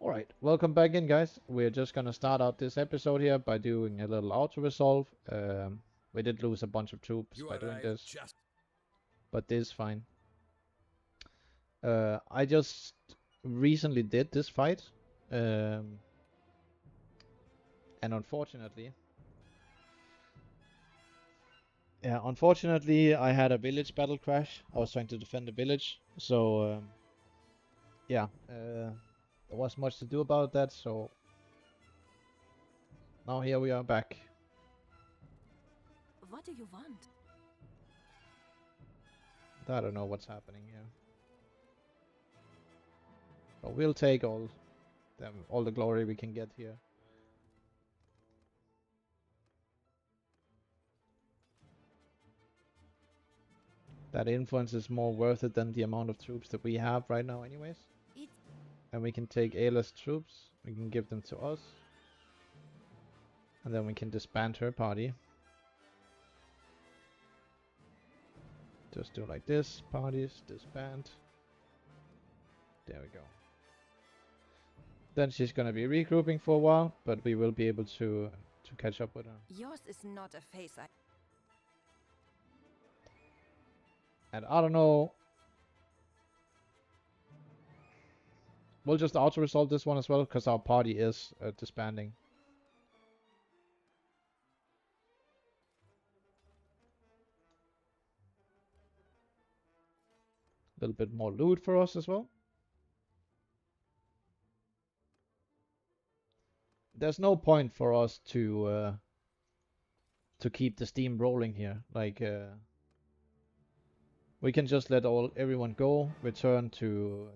Alright, welcome back in, guys. We're just gonna start out this episode here by doing a little auto-resolve. We did lose a bunch of troops by doing this, but this is fine. I just recently did this fight, and unfortunately, I had a village battle crash. I was trying to defend the village, so there wasn't much to do about that. So now here we are back. What do you want? I don't know what's happening here. But we'll take all the glory we can get here. That influence is more worth it than the amount of troops that we have right now anyways. And we can take A-list troops, we can give them to us. And then we can disband her party. Just do like this, parties, disband. There we go. Then she's gonna be regrouping for a while, but we will be able to catch up with her. Yours is not a face I... And I don't know. We'll just auto-resolve this one as well, because our party is disbanding. A little bit more loot for us as well. There's no point for us to keep the steam rolling here. Like we can just let everyone go, return to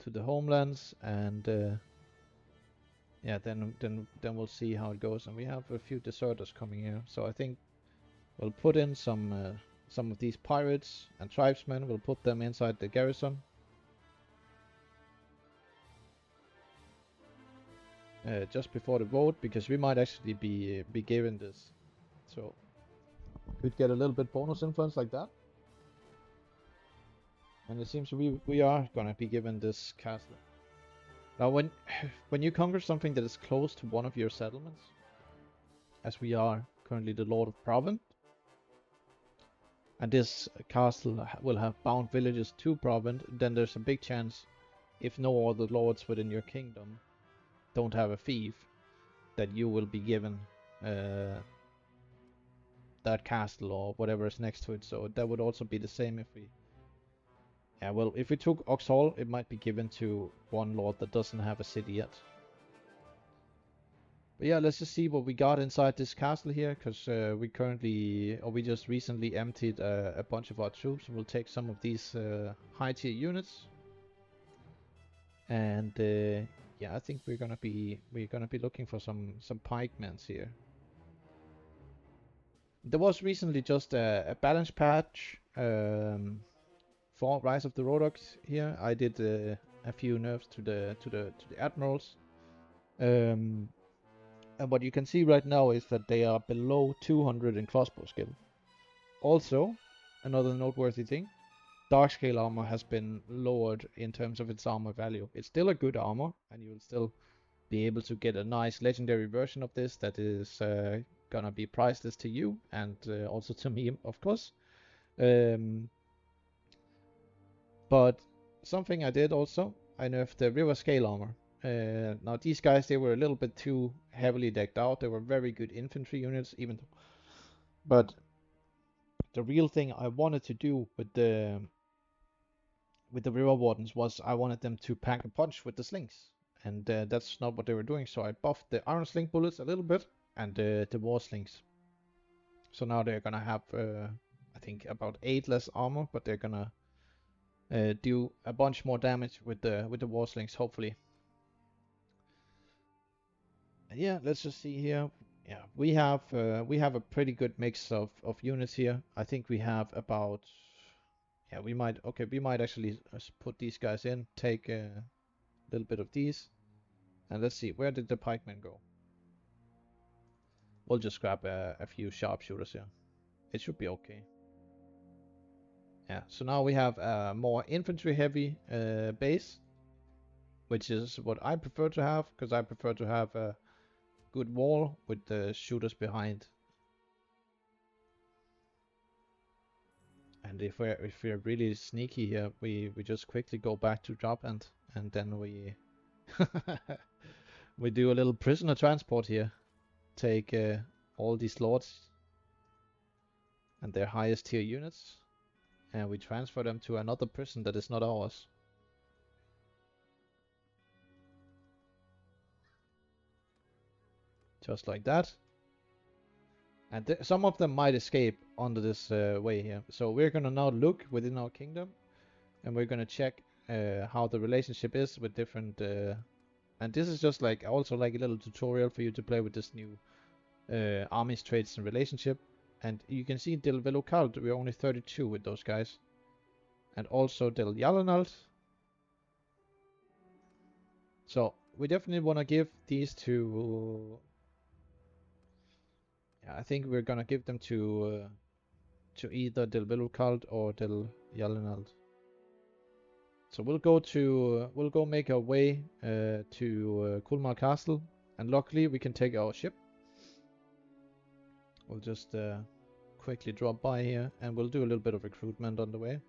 the homelands, and yeah, then we'll see how it goes. And we have a few deserters coming here, so I think we'll put in some of these pirates and tribesmen. We'll put them inside the garrison. Just before the vote, because we might actually be given this, so could get a little bit bonus influence like that. And it seems we are gonna be given this castle. Now, when you conquer something that is close to one of your settlements, as we are currently the Lord of Provence, and this castle will have bound villages to Provence, then there's a big chance, if no other lords within your kingdom don't have a fief, that you will be given that castle or whatever is next to it. So that would also be the same if we... Yeah, well, if we took Oxhall, it might be given to one lord that doesn't have a city yet. But yeah, let's just see what we got inside this castle here, because we just recently emptied a bunch of our troops. We'll take some of these high tier units, and yeah, I think we're gonna be looking for some pikemans here. There was recently just a balance patch for Rise of the Rhodoks here. I did a few nerfs to the admirals, and what you can see right now is that they are below 200 in crossbow skill. Also, another noteworthy thing, dark scale armor has been lowered in terms of its armor value. It's still a good armor, and you will still be able to get a nice legendary version of this that is gonna be priceless to you and also to me, of course. But something I did also, I nerfed the river scale armor. Now these guys, they were a little bit too heavily decked out. They were very good infantry units, even though, but the real thing I wanted to do with the river wardens was I wanted them to pack a punch with the slings, and that's not what they were doing. So I buffed the iron sling bullets a little bit and the war slings. So now they're gonna have I think about 8 less armor, but they're gonna do a bunch more damage with the war slings, hopefully. And yeah, let's just see here. Yeah, we have a pretty good mix of units here. I think we have about... Yeah, we might actually put these guys in, take a little bit of these, and let's see, where did the pikemen go? We'll just grab a few sharpshooters here. It should be okay. Yeah, so now we have a more infantry heavy base. which is what I prefer to have, because I prefer to have a good wall with the shooters behind. And if we're really sneaky here, we just quickly go back to drop end, and then we we do a little prisoner transport here. Take all these lords and their highest tier units, and we transfer them to another prison that is not ours. Just like that. And some of them might escape under this way here. So we're gonna now look within our kingdom, and we're gonna check how the relationship is with different. And this is just like also like a little tutorial for you to play with this new armies, traits, and relationship. And you can see Del Velocald, we're only 32 with those guys. And also Del Yalanalt. So we definitely want to give these to. Yeah, I think we're gonna give them to either Del Velocald or Del Yalanalt. So we'll go make our way to Kulmar Castle, and luckily we can take our ship. We'll just quickly drop by here, and we'll do a little bit of recruitment on the way.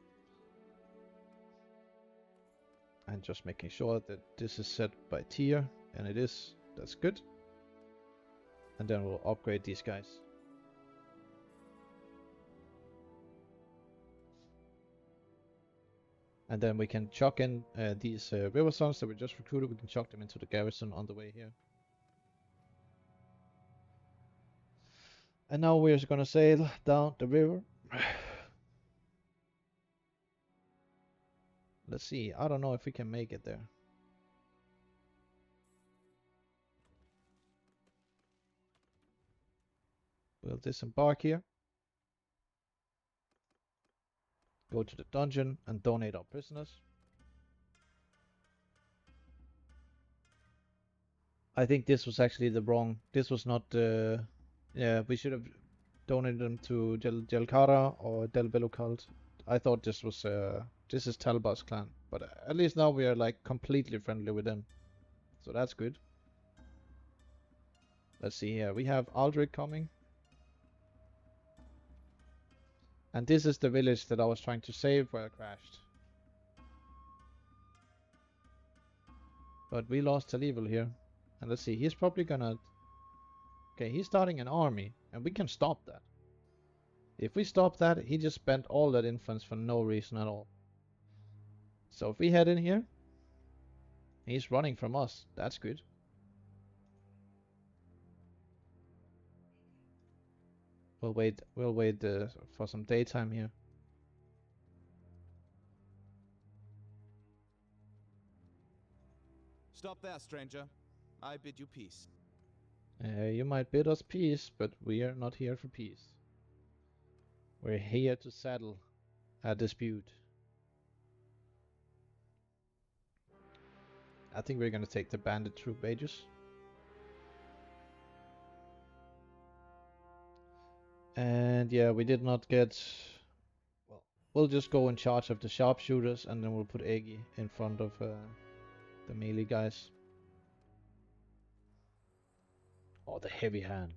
And just making sure that this is set by tier, and it is. That's good. And then we'll upgrade these guys. And then we can chuck in these river sons that we just recruited. We can chuck them into the garrison on the way here. And now we're gonna sail down the river. Let's see. I don't know if we can make it there. We'll disembark here. Go to the dungeon and donate our prisoners. I think this was actually the wrong. This was not. Yeah, we should have donated them to Jelkara or Del Velocald. I thought this was. This is Talbar's clan, but at least now we are like completely friendly with them, so that's good. Let's see here. We have Aldrich coming. And this is the village that I was trying to save where I crashed. But we lost Talibel here. And let's see, he's probably gonna... Okay, he's starting an army, and we can stop that. If we stop that, he just spent all that influence for no reason at all. So if we head in here, he's running from us. That's good. We'll wait for some daytime here. Stop there, stranger. I bid you peace. You might bid us peace, but we are not here for peace. We're here to settle a dispute. I think we're gonna take the bandit troop ages. And yeah, we did not get... Well, we'll just go in charge of the sharpshooters, and then we'll put Eggy in front of the melee guys. Oh, the heavy hand.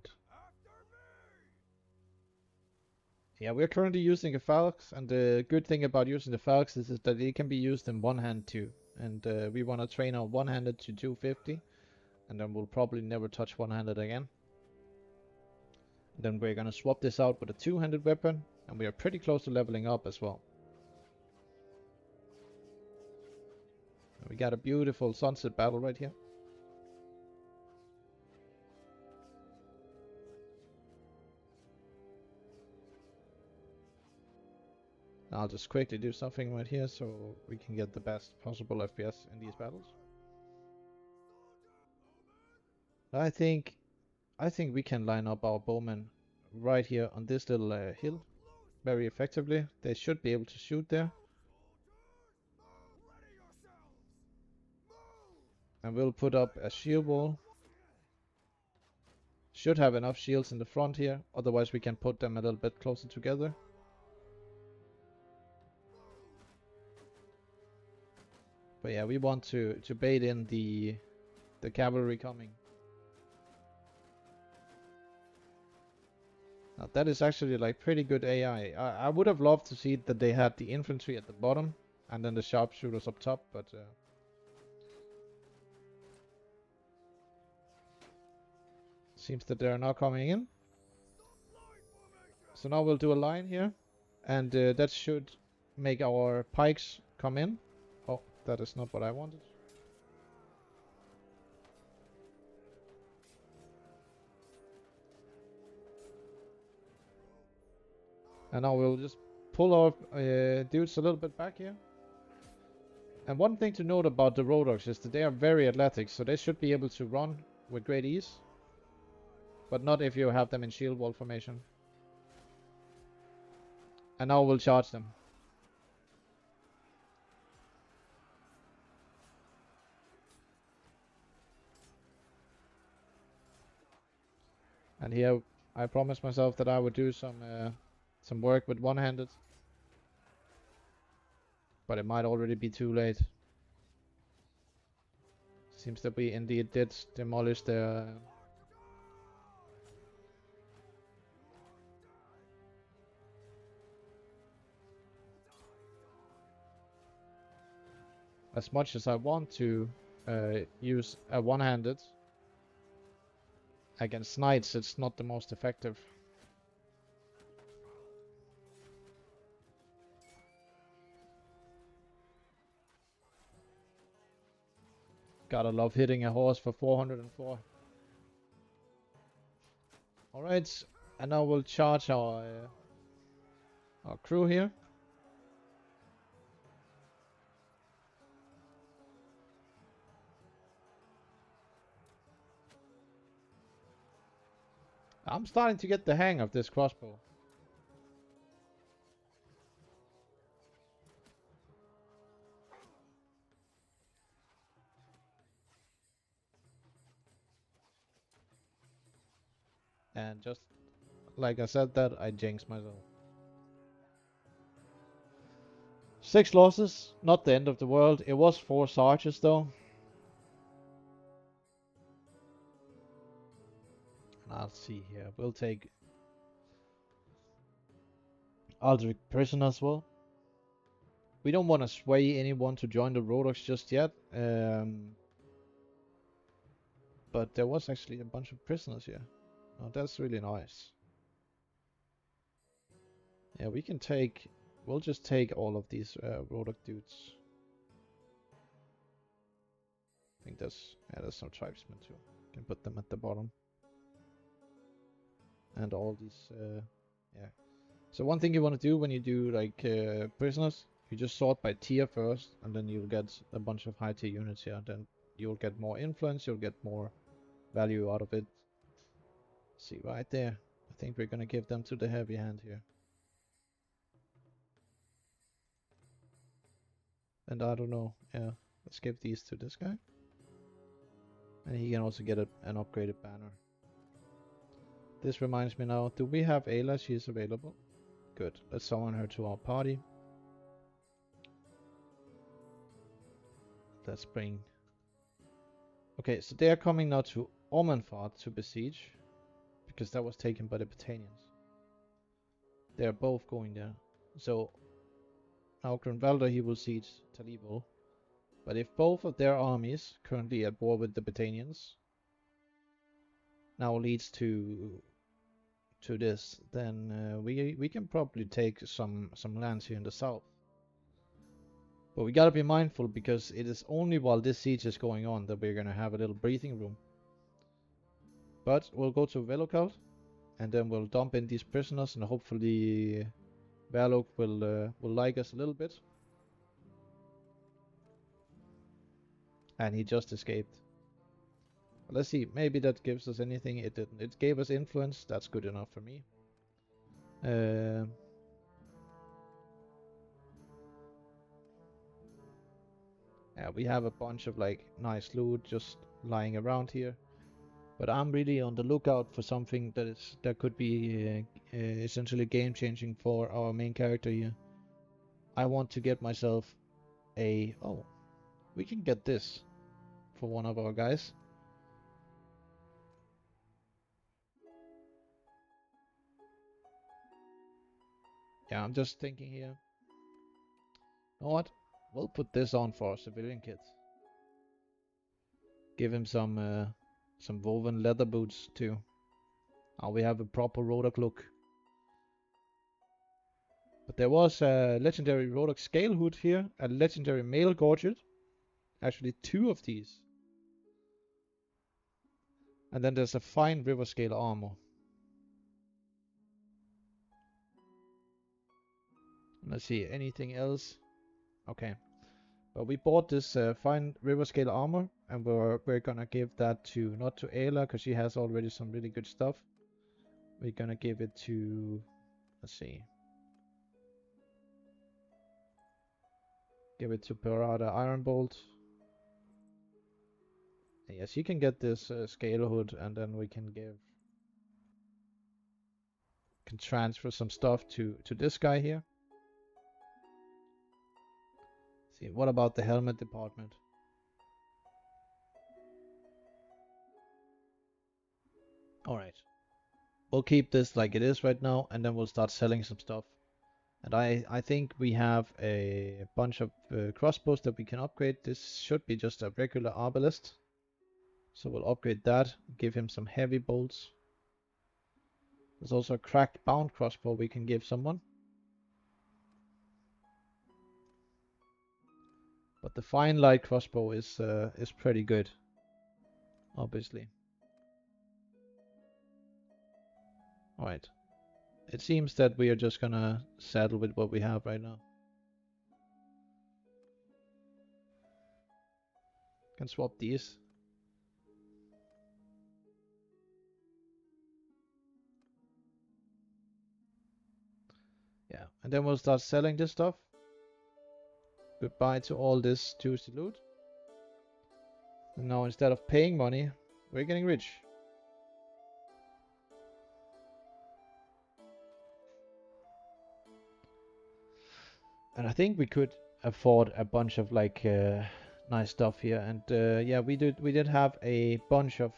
Yeah, we're currently using a Falx, and the good thing about using the Falx is that it can be used in one hand too. And we want to train our one-handed to 250, and then we'll probably never touch one-handed again. Then we're gonna swap this out with a two-handed weapon, and we are pretty close to leveling up as well. We got a beautiful sunset battle right here. I'll just quickly do something right here so we can get the best possible FPS in these battles. I think we can line up our bowmen right here on this little hill very effectively. They should be able to shoot there. And we'll put up a shield wall. Should have enough shields in the front here, otherwise we can put them a little bit closer together. But yeah, we want to bait in the cavalry coming. Now that is actually like pretty good AI. I would have loved to see that they had the infantry at the bottom and then the sharpshooters up top, but seems that they're not coming in. So now we'll do a line here, and that should make our pikes come in. Oh, that is not what I wanted. And now we'll just pull our dudes a little bit back here. And one thing to note about the Rhodoks is that they are very athletic, so they should be able to run with great ease. But not if you have them in shield wall formation. And now we'll charge them. And here I promised myself that I would do some work with one-handed. But it might already be too late. Seems that we indeed did demolish their... As much as I want to use a one-handed against knights, it's not the most effective. Gotta love hitting a horse for 404. Alright, and now we'll charge our crew here. I'm starting to get the hang of this crossbow. And just like I said that, I jinxed myself. 6 losses, not the end of the world. It was 4 sarges though. I'll see here. We'll take Aldrich prisoner as well. We don't want to sway anyone to join the Rhodoks just yet. But there was actually a bunch of prisoners here. Oh, that's really nice. Yeah, we can take... We'll just take all of these Rhodok dudes. I think that's... Yeah, there's some tribesmen too. Can put them at the bottom. And all these... yeah. So one thing you want to do when you do like prisoners, you just sort by tier first, and then you'll get a bunch of high tier units here. Then you'll get more influence, you'll get more value out of it. See right there. I think we're gonna give them to the heavy hand here. And I don't know, yeah, let's give these to this guy. And he can also get an upgraded banner. This reminds me now, do we have Ayla? She is available. Good, let's summon her to our party. Let's bring... Okay, so they are coming now to Ormanford to besiege. Because that was taken by the Battanians. They are both going there. So now Grunwalder, he will siege Talibol. But if both of their armies, currently at war with the Battanians, now leads to this, then we can probably take some lands here in the south. But we gotta be mindful, because it is only while this siege is going on that we're gonna have a little breathing room. But we'll go to Velocult, and then we'll dump in these prisoners, and hopefully Rhodok will like us a little bit. And he just escaped. Let's see, maybe that gives us anything. It didn't. It gave us influence. That's good enough for me. Yeah, we have a bunch of like nice loot just lying around here. But I'm really on the lookout for something that could be essentially game changing for our main character here. I want to get myself a... Oh, We can get this for one of our guys. Yeah, I'm just thinking here. You know what? We'll put this on for our civilian kit. Give him some woven leather boots too. Now we have a proper Rhodok look. But there was a legendary Rhodok scale hood here, a legendary mail gorget. Actually 2 of these. And then there's a fine river scale armor. Let's see, anything else? Okay. But we bought this fine river scale armor, and we're gonna give that to, not to Ayla, because she has already some really good stuff. We're gonna give it to, let's see. Give it to Parada Ironbolt. Yes, you can get this scale hood, and then we can transfer some stuff to this guy here. See, what about the helmet department? Alright. We'll keep this like it is right now, and then we'll start selling some stuff. And I think we have a bunch of crossbows that we can upgrade. This should be just a regular arbalist. So we'll upgrade that, give him some heavy bolts. There's also a cracked bound crossbow we can give someone. But the fine light crossbow is pretty good, obviously. Alright. It seems that we are just gonna settle with what we have right now. Can swap these. Yeah, and then we'll start selling this stuff. Goodbye to all this juicy loot. And now instead of paying money, we're getting rich. And I think we could afford a bunch of like nice stuff here. And yeah, we did have a bunch of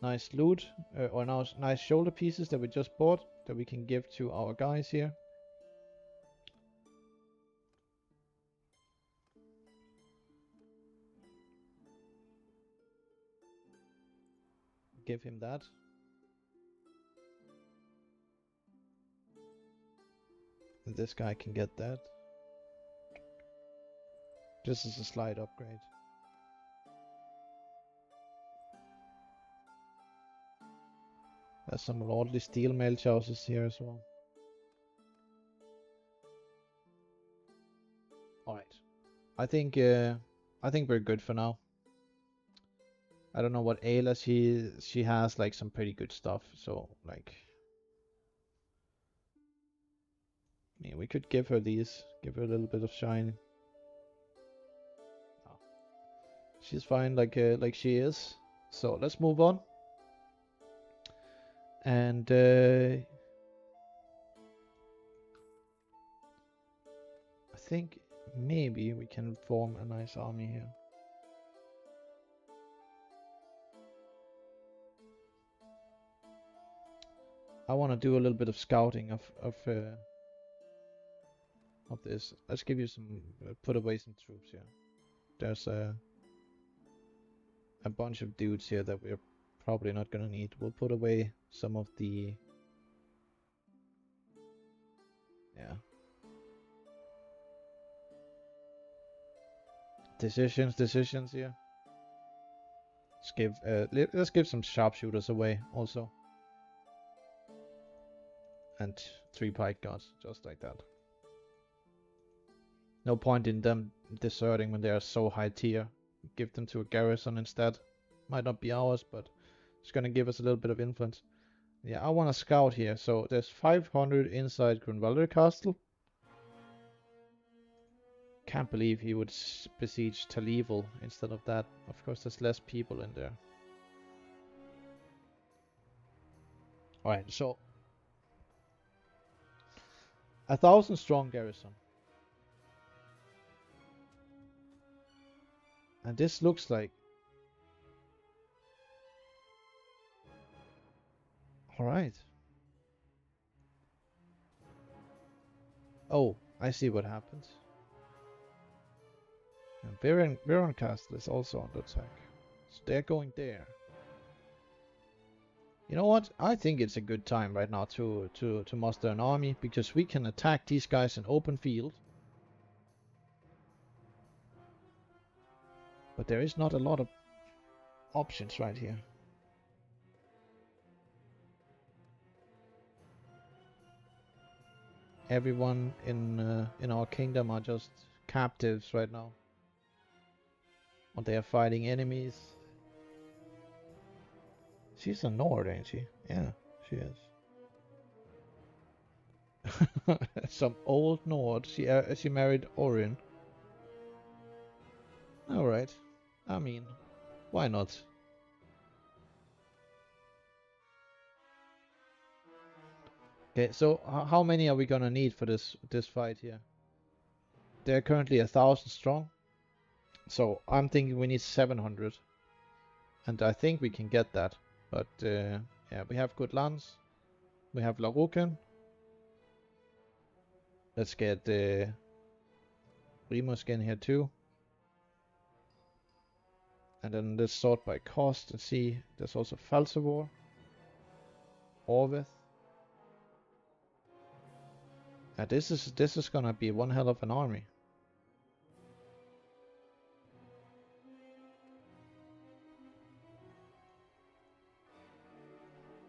nice loot or nice shoulder pieces that we just bought that we can give to our guys here. Give him that. And this guy can get that. This is a slight upgrade. There's some lordly steel mail choices here as well. Alright. I think we're good for now. I don't know what Ayla, she has like some pretty good stuff, so like I mean, we could give her these, give her a little bit of shine. Oh. She's fine like she is. So let's move on. And I think maybe we can form a nice army here. I want to do a little bit of scouting of this. Let's give you some put away some troops here. There's a bunch of dudes here that we're probably not gonna need. We'll put away some of the decisions here. Let's give some sharpshooters away also. And 3 pike guards, just like that. No point in them deserting when they are so high tier. Give them to a garrison instead. Might not be ours, but it's gonna give us a little bit of influence. Yeah, I want to scout here. So there's 500 inside Grunwalder Castle. Can't believe he would besiege Talevil instead of that. Of course, there's less people in there. Alright, so 1,000 strong garrison. And this looks like... Alright. Oh, I see what happens. And Viron Castle is also under attack. So they're going there. You know what? I think it's a good time right now to muster an army, because we can attack these guys in open field. But there is not a lot of options right here. Everyone in our kingdom are just captives right now. Or they are fighting enemies. She's a Nord, ain't she? Yeah, she is. Some old Nord. She married Orin. Alright. I mean, why not? Okay, so how many are we gonna need for this fight here? They're currently 1,000 strong. So I'm thinking we need 700. And I think we can get that. But yeah, we have good lands. We have Laruken. Let's get Rimusk in here too. And then let's sort by cost and see. There's also Falsavor. Orveth. This is gonna be one hell of an army.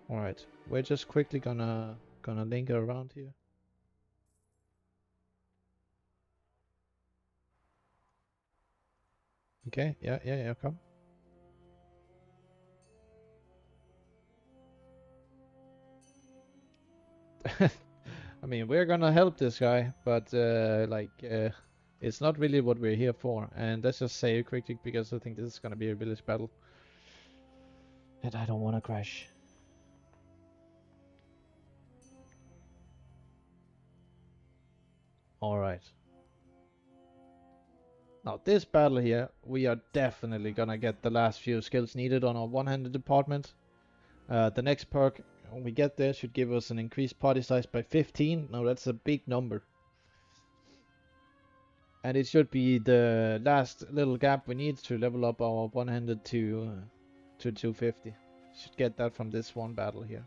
Alright, we're just quickly gonna linger around here. Okay, yeah, come. I mean, we're gonna help this guy, but it's not really what we're here for. And let's just say it quickly, because I think this is gonna be a village battle. And I don't wanna crash. Alright. Now this battle here, we are definitely gonna get the last few skills needed on our one-handed department. The next perk we get there should give us an increased party size by 15. Now that's a big number. And it should be the last little gap we need to level up our one-handed to 250. Should get that from this one battle here.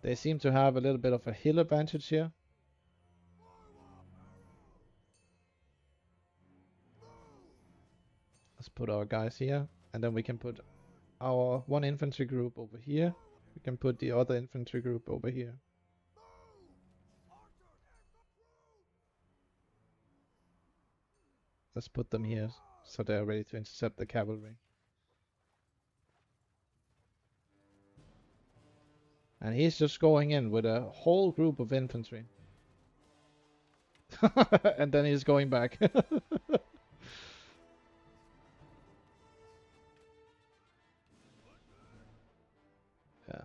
They seem to have a little bit of a hill advantage here. Let's put our guys here, and then we can put our one infantry group over here. We can put the other infantry group over here. Let's put them here, so they're ready to intercept the cavalry. And he's just going in with a whole group of infantry. And then he's going back. Yeah.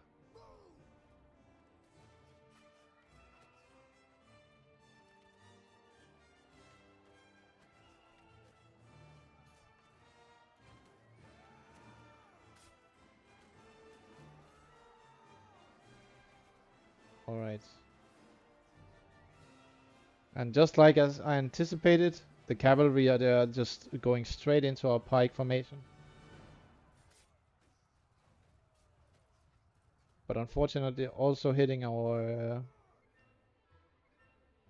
Alright. And just like as I anticipated, the cavalry are there just going straight into our pike formation. But unfortunately also hitting our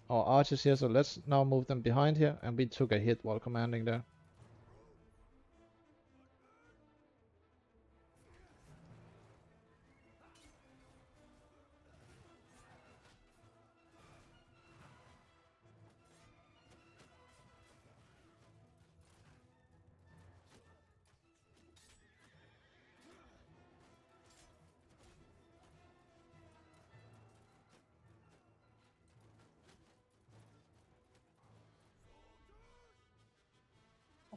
archers here, so let's now move them behind here, and we took a hit while commanding there.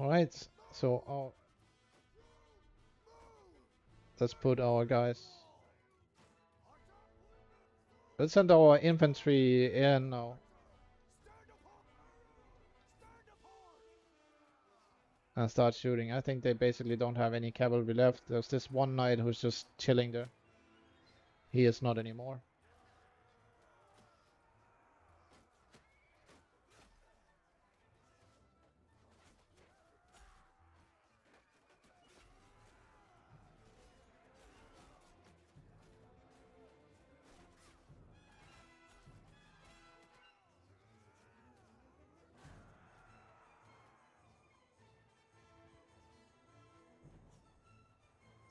Alright, so Let's put our guys. Let's send our infantry in now. And start shooting. I think they basically don't have any cavalry left. There's this one knight who's just chilling there. He is not anymore.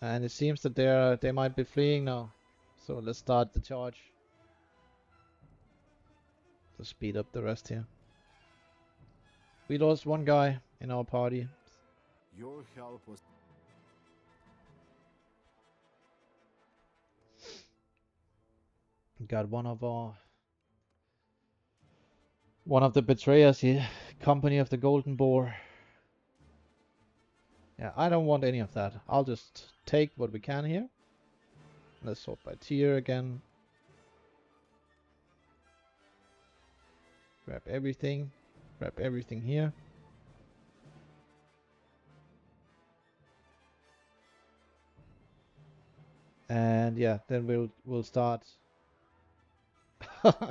And it seems that they might be fleeing now. So let's start the charge. To speed up the rest here. We lost one guy in our party. Your help was Got one of the betrayers here. Company of the Golden Boar. Yeah, I don't want any of that. I'll just take what we can here. Let's sort by tier again. Grab everything. Grab everything here. And yeah, then we'll start.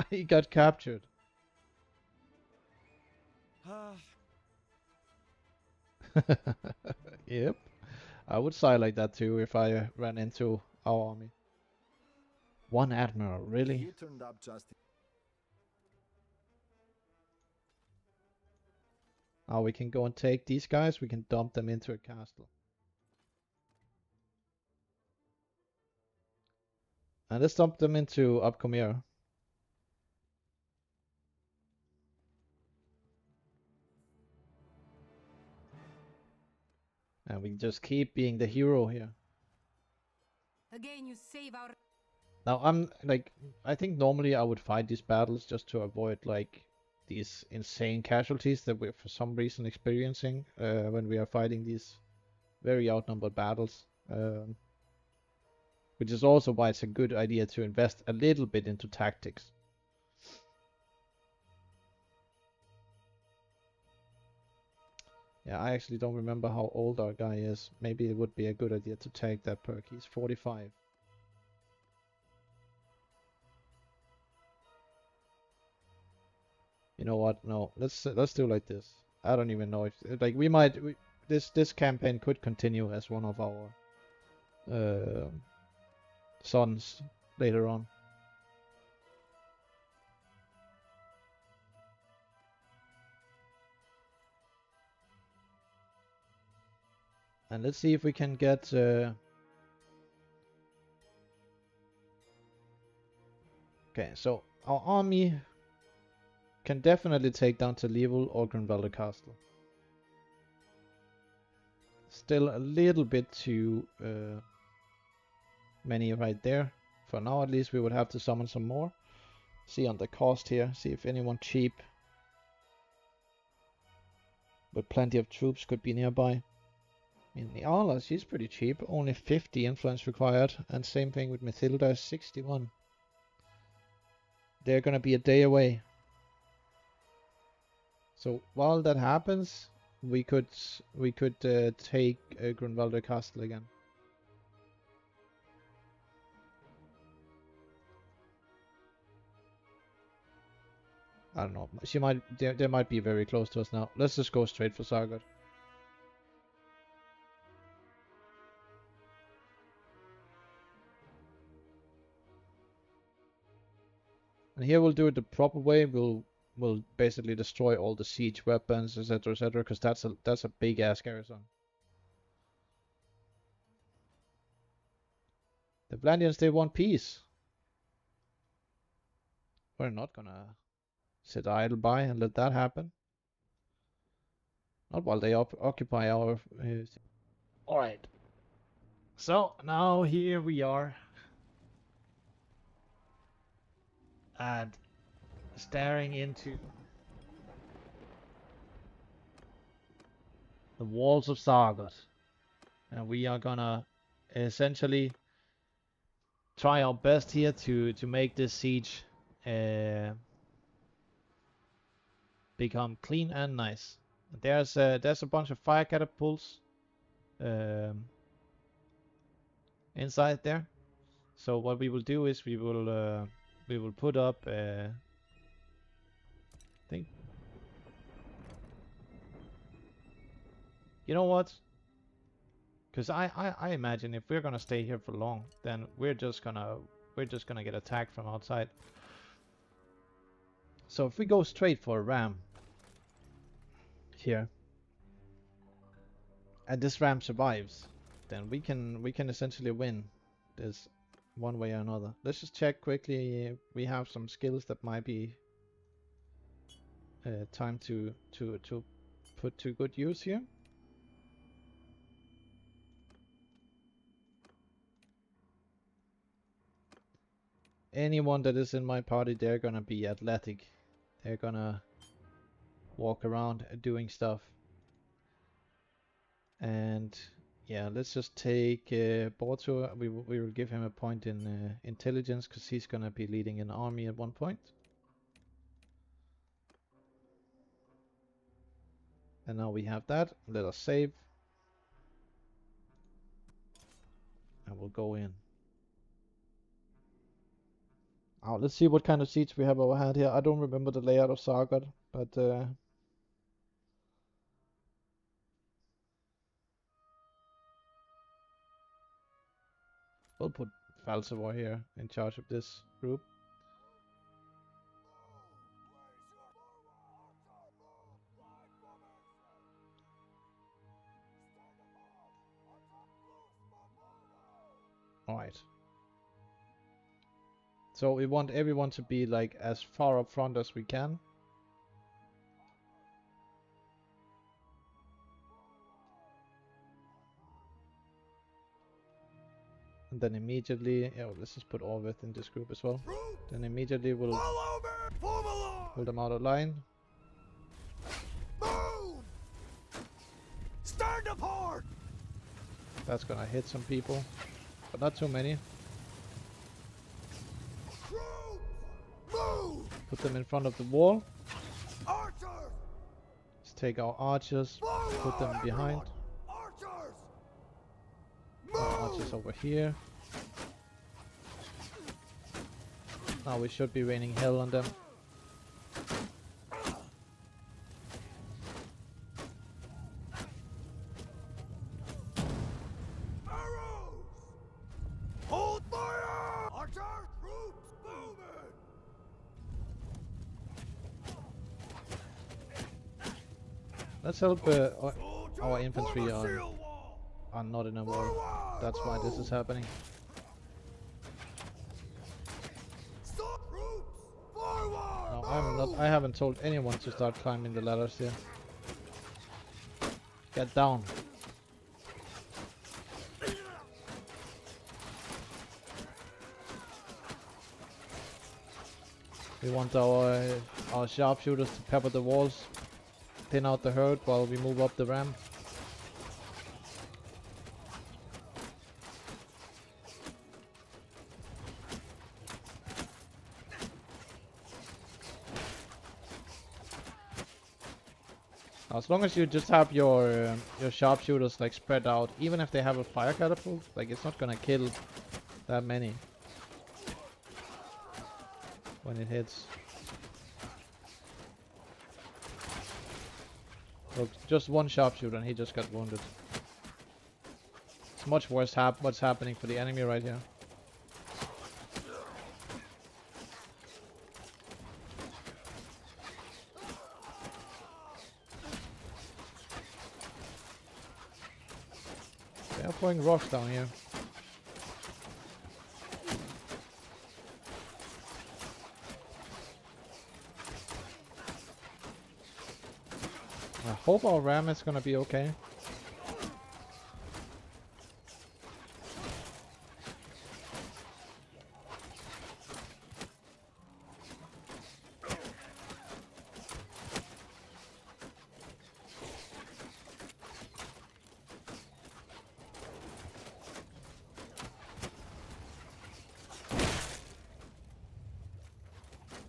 He got captured. Yep. I would sigh like that too if I ran into our army. One admiral, really? you turned up just Now we can go and take these guys. We can dump them into a castle. And let's dump them into Upcomere. And we just keep being the hero here. Again, you save our. Now I'm like, I think normally I would fight these battles just to avoid like these insane casualties that we're for some reason experiencing when we are fighting these very outnumbered battles. Which is also why it's a good idea to invest a little bit into tactics. Yeah, I actually don't remember how old our guy is. Maybe it would be a good idea to take that perk. He's 45. You know what? No, let's do like this. I don't even know if like this campaign could continue as one of our sons later on. And let's see if we can get okay, so our army can definitely take down Level or Grunwalder Castle. Still a little bit too many right there. For now at least we would have to summon some more. See on the cost here, see if anyone cheap with plenty of troops could be nearby. I mean, Niala, she's pretty cheap, only 50 influence required, and same thing with Mathilda, 61. They're gonna be a day away. So while that happens, we could take Grunwalder Castle again. I don't know. She might. They might be very close to us now. Let's just go straight for Sargot. And here we'll do it the proper way. We'll basically destroy all the siege weapons, etc., etc., because that's a big ass garrison. The Vlandians, they want peace. We're not gonna sit idle by and let that happen. Not while they occupy our. All right. So now here we are, and staring into the walls of Sargot, and we are gonna essentially try our best here to make this siege become clean and nice. There's a bunch of fire catapults inside there. So what we will do is we will put up think, you know what? Because I imagine if we're gonna stay here for long, then we're just gonna get attacked from outside. So if we go straight for a ram here, and this ram survives, then we can essentially win this one way or another. Let's just check quickly. We have some skills that might be time to put to good use here. Anyone that is in my party, they're gonna be athletic. They're gonna walk around doing stuff. And yeah, let's just take Borto. We will give him a point in intelligence because he's gonna be leading an army at one point. And now we have that. Let us save. And we'll go in. Oh, let's see what kind of seats we have overhead here. I don't remember the layout of Sargot, but we'll put Falsivor here in charge of this group. Alright. So we want everyone to be like as far up front as we can. And then immediately, yeah, let's just put Orvith in this group as well. Then immediately we'll pull them out of line. Move! Stand apart! That's gonna hit some people, but not too many. Move! Put them in front of the wall. Archers! Let's take our archers, put them behind. Archers! Our archers over here. Now we should be raining hell on them. Arrows! Hold fire! Archer troops moving! Let's help our infantry are not in a war. That's why this is happening. No, I haven't told anyone to start climbing the ladders here. Get down. We want our sharpshooters to pepper the walls, thin out the herd while we move up the ramp. As long as you just have your sharpshooters like spread out, even if they have a fire catapult, like it's not gonna kill that many when it hits. Look, just one sharpshooter and he just got wounded. It's much worse what's happening for the enemy right here. They are throwing rocks down here. I hope our ram is gonna be okay.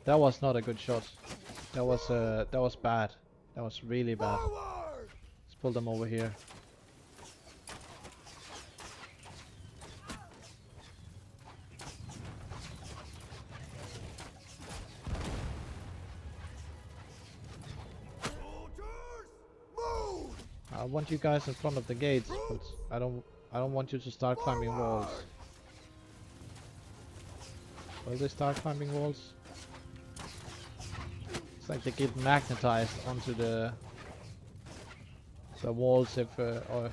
That was not a good shot. That was bad. That was really bad. Forward! Let's pull them over here. Soldiers, move! I want you guys in front of the gates, but I don't want you to start climbing walls. Will they start climbing walls? It's like they get magnetized onto the walls if or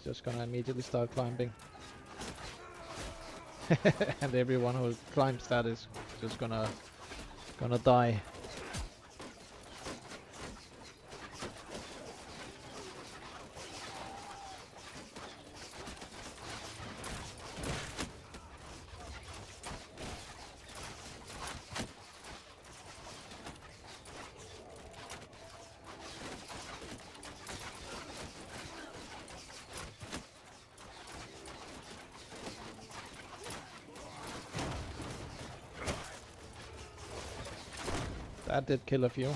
just gonna immediately start climbing. And everyone who climbs that is just gonna die. That did kill a few.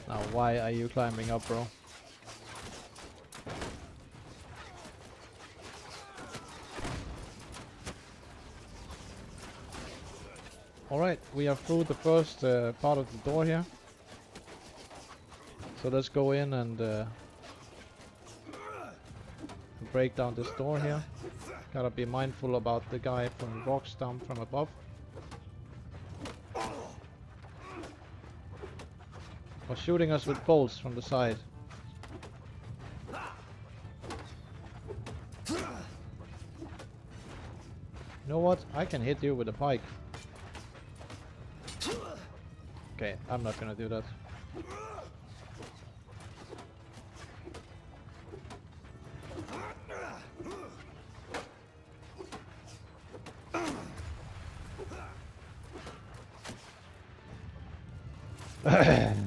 Now, why are you climbing up, bro? Alright, we are through the first part of the door here. So let's go in and break down this door here. Gotta be mindful about the guy from rocks down from above. Or shooting us with bolts from the side. You know what? I can hit you with a pike. Okay, I'm not gonna do that.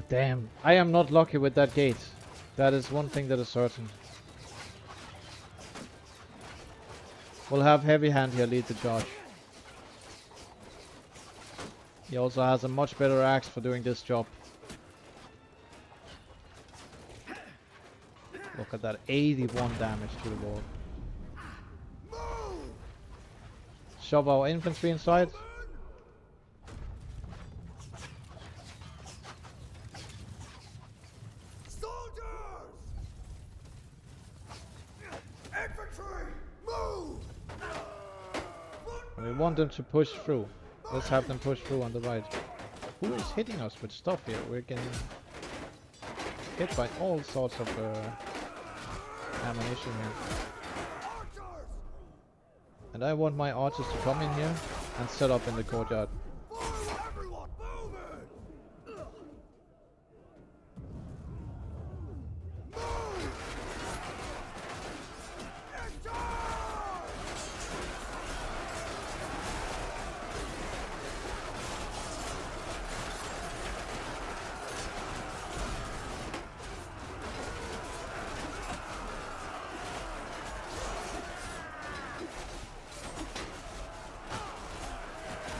Damn, I am not lucky with that gate. That is one thing that is certain. We'll have Heavy Hand here lead the charge. He also has a much better axe for doing this job. Look at that, 81 damage to the wall. Shove our infantry inside. We want them to push through. Let's have them push through on the right. Who is hitting us with stuff here? We're getting hit by all sorts of ammunition here. And I want my archers to come in here and set up in the courtyard.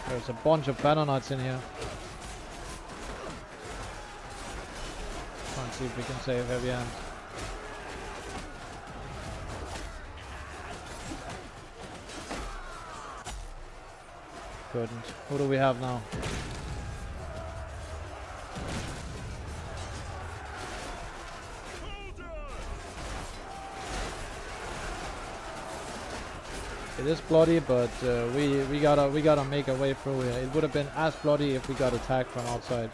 There's a bunch of Bannerlords in here. Try and see if we can save Heavy Hand. Couldn't. Who do we have now? It is bloody, but we gotta make our way through here. It would have been as bloody if we got attacked from outside.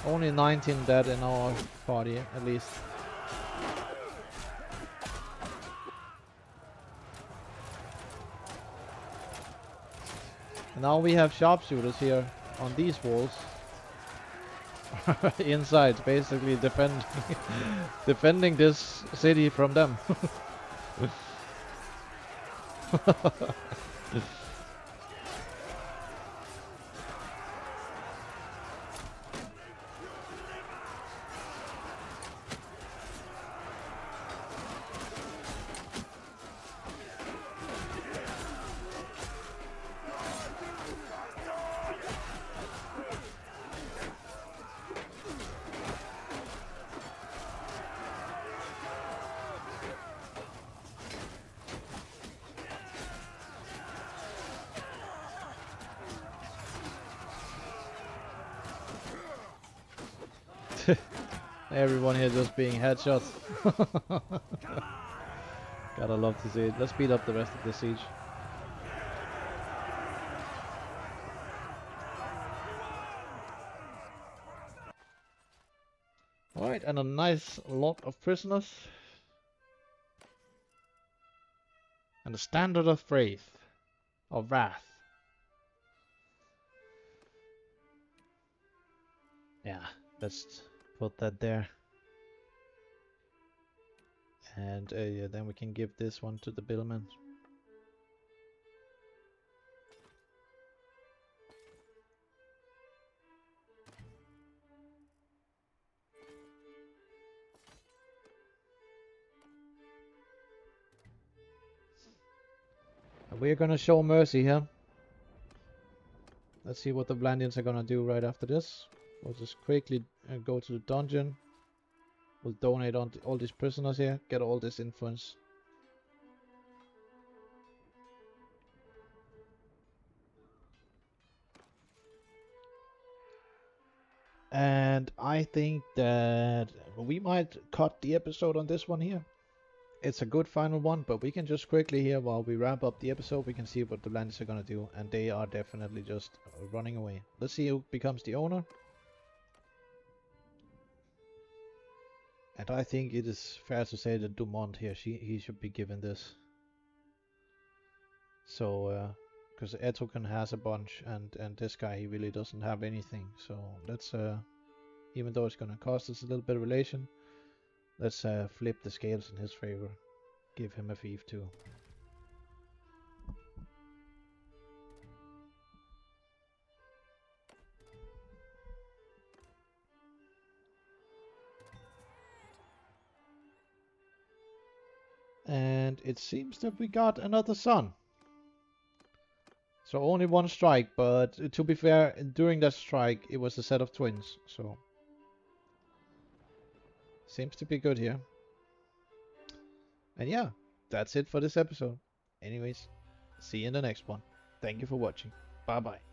Only 19 dead in our party, at least. Now we have sharpshooters here on these walls. Inside, basically defending this city from them. Everyone here just being headshots. Gotta love to see it. Let's speed up the rest of the siege. Alright, and a nice lot of prisoners. And a standard of wrath. Of wrath. Yeah, let's put that there. And yeah, then we can give this one to the billman. And we're gonna show mercy here. Let's see what the Blandians are gonna do right after this. We'll just quickly go to the dungeon. We'll donate on all these prisoners here, get all this influence. And I think that we might cut the episode on this one here. It's a good final one, but we can just quickly here, while we wrap up the episode, we can see what the Blandians are gonna do, and they are definitely just running away. Let's see who becomes the owner. And I think it is fair to say that Dumont here, he should be given this. So, because Etoken has a bunch, and this guy, he really doesn't have anything. So let's, even though it's gonna cost us a little bit of relation, let's flip the scales in his favor. Give him a fief too. And it seems that we got another son. So only one strike, but to be fair, during that strike it was a set of twins, so seems to be good here. And yeah, that's it for this episode. Anyways, see you in the next one. Thank you for watching. Bye bye.